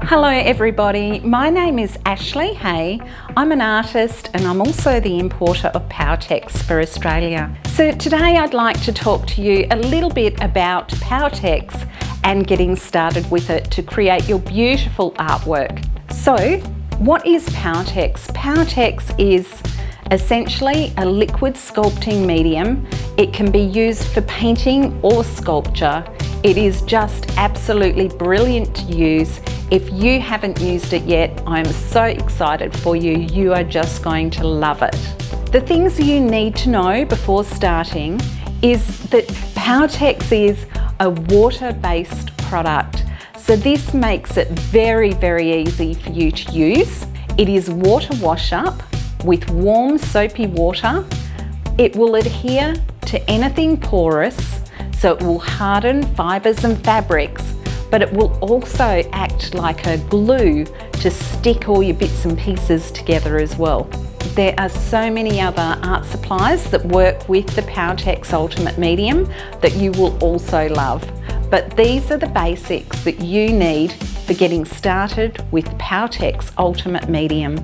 Hello everybody, my name is Ashley Hay. I'm an artist and I'm also the importer of Powertex for Australia. So today I'd like to talk to you a little bit about Powertex and getting started with it to create your beautiful artwork. So what is Powertex? Powertex is essentially a liquid sculpting medium. It can be used for painting or sculpture. It is just absolutely brilliant to use. If you haven't used it yet, I'm so excited for you. You are just going to love it. The things you need to know before starting is that Powertex is a water-based product. So this makes it very, very easy for you to use. It is water wash up with warm soapy water. It will adhere to anything porous, so it will harden fibres and fabrics, but it will also act like a glue to stick all your bits and pieces together as well. There are so many other art supplies that work with the Powertex Ultimate Medium that you will also love, but these are the basics that you need for getting started with Powertex Ultimate Medium.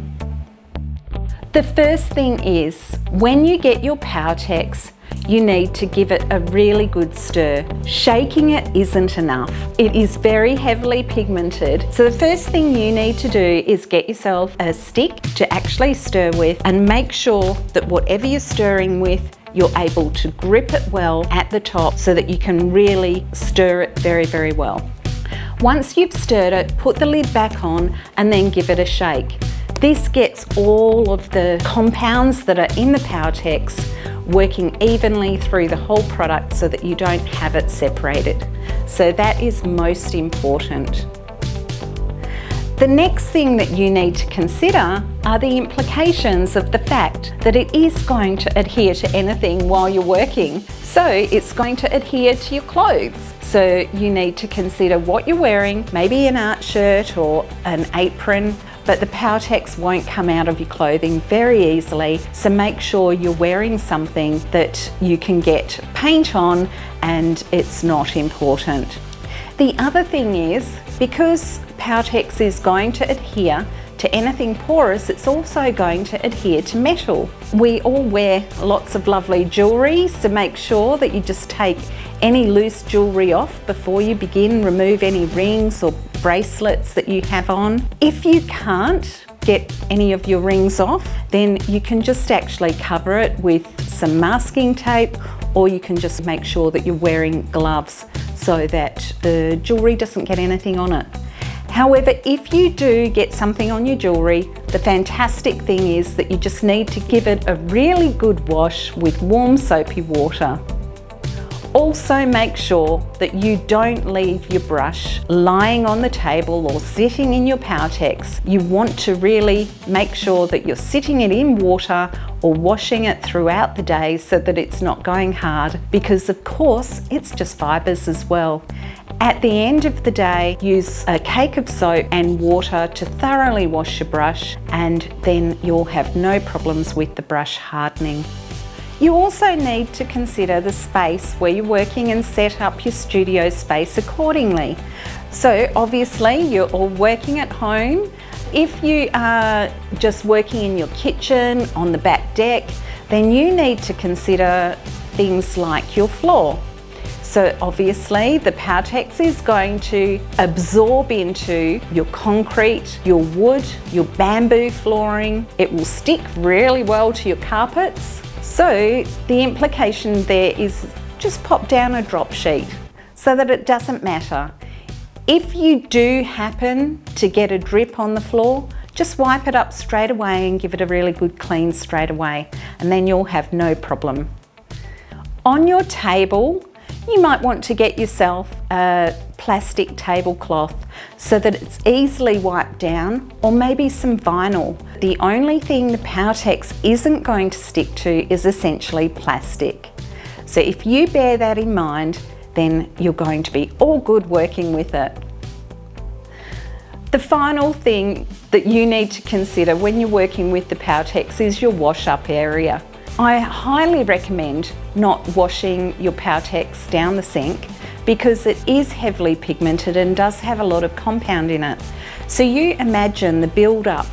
The first thing is, when you get your Powertex, you need to give it a really good stir. Shaking it isn't enough. It is very heavily pigmented. So the first thing you need to do is get yourself a stick to actually stir with and make sure that whatever you're stirring with, you're able to grip it well at the top so that you can really stir it very, very well. Once you've stirred it, put the lid back on and then give it a shake. This gets all of the compounds that are in the Powertex working evenly through the whole product so that you don't have it separated. So that is most important. The next thing that you need to consider are the implications of the fact that it is going to adhere to anything while you're working. So it's going to adhere to your clothes. So you need to consider what you're wearing, maybe an art shirt or an apron, but the Powertex won't come out of your clothing very easily, so make sure you're wearing something that you can get paint on and it's not important. The other thing is, because Powertex is going to adhere to anything porous, it's also going to adhere to metal. We all wear lots of lovely jewellery, so make sure that you just take any loose jewellery off before you begin. Remove any rings or bracelets that you have on. If you can't get any of your rings off, then you can just actually cover it with some masking tape, or you can just make sure that you're wearing gloves so that the jewellery doesn't get anything on it. However, if you do get something on your jewellery, the fantastic thing is that you just need to give it a really good wash with warm soapy water. Also make sure that you don't leave your brush lying on the table or sitting in your Powertex. You want to really make sure that you're sitting it in water or washing it throughout the day so that it's not going hard, because of course it's just fibres as well. At the end of the day, use a cake of soap and water to thoroughly wash your brush, and then you'll have no problems with the brush hardening. You also need to consider the space where you're working and set up your studio space accordingly. So obviously you're all working at home. If you are just working in your kitchen, on the back deck, then you need to consider things like your floor. So obviously the Powertex is going to absorb into your concrete, your wood, your bamboo flooring. It will stick really well to your carpets. So the implication there is just pop down a drop sheet so that it doesn't matter. If you do happen to get a drip on the floor, just wipe it up straight away and give it a really good clean straight away, and then you'll have no problem. On your table, you might want to get yourself a plastic tablecloth so that it's easily wiped down, or maybe some vinyl. The only thing the Powertex isn't going to stick to is essentially plastic. So if you bear that in mind, then you're going to be all good working with it. The final thing that you need to consider when you're working with the Powertex is your wash-up area. I highly recommend not washing your Powertex down the sink because it is heavily pigmented and does have a lot of compound in it. So you imagine the build-up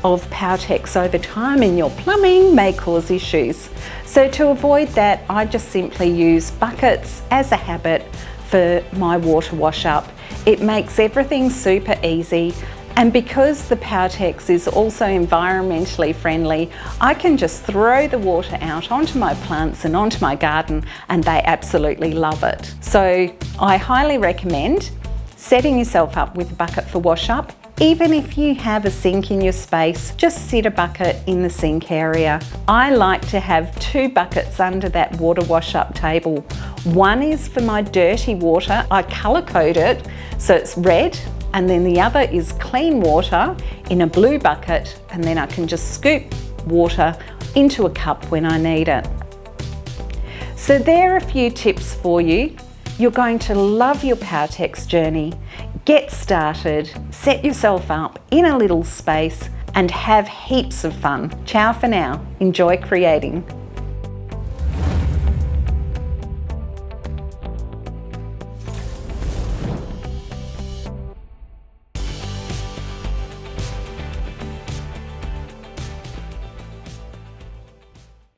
of Powertex over time in your plumbing may cause issues. So to avoid that, I just simply use buckets as a habit for my water wash up. It makes everything super easy, and because the Powertex is also environmentally friendly, I can just throw the water out onto my plants and onto my garden, and they absolutely love it. So I highly recommend setting yourself up with a bucket for wash up. Even if you have a sink in your space, just set a bucket in the sink area. I like to have 2 buckets under that water wash up table. One is for my dirty water. I colour code it so it's red, and then the other is clean water in a blue bucket, and then I can just scoop water into a cup when I need it. So there are a few tips for you. You're going to love your Powertex journey. Get started, set yourself up in a little space, and have heaps of fun. Ciao for now. Enjoy creating.